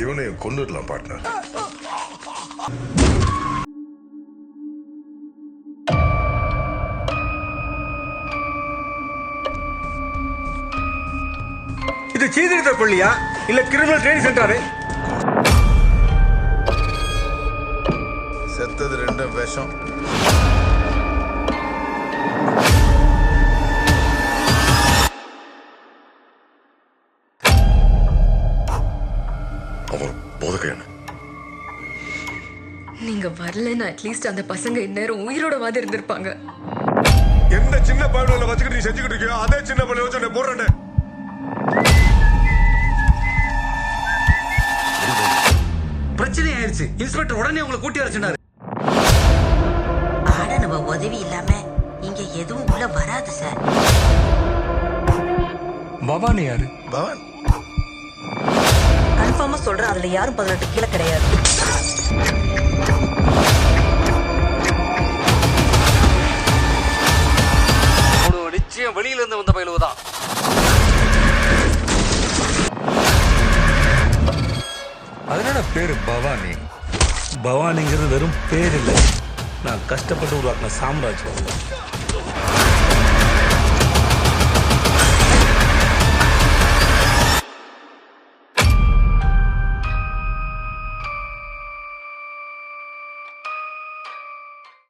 இவனையும் கொண்டுடலாம் பார்ட்னர். இது சீர்திருத்த பள்ளியா இல்ல கிரிமினல் ட்ரைனிங் சென்டரா? செத்தது ரெண்டும் விஷம். அவர் போதகையான நீங்க வரலன்னா அட்லீஸ்ட் அந்த பசங்க இந்நேரம் உயிரோட மாதிரி இருந்திருப்பாங்க. எந்த சின்ன பையனை வச்சுக்கிட்டு நீ செஞ்சுக்கிட்டு இருக்கியோ அதே சின்ன பையனை வச்சு போடுறேன். பிரச்சனை ஆயிருச்சு. இன்ஸ்பெக்டர் உடனே உங்களை கூட்டி வர சொன்னாரு. ஆனா நம்ம உதவி இல்லாம இங்க எதுவும் உள்ள வராது சார். பவானி யாரு? பவன் கன்ஃபார்மா சொல்றேன், அதுல யாரும் 18 கீழே கிடையாது. நிச்சயம் வெளியில இருந்து வந்த பயிலுவதான். அதனால பேரு பவானி. பவானிங்கிறது வெறும் பேர் இல்லை, நான் கஷ்டப்பட்டு உருவாக்கின சாம்ராஜ்யம்.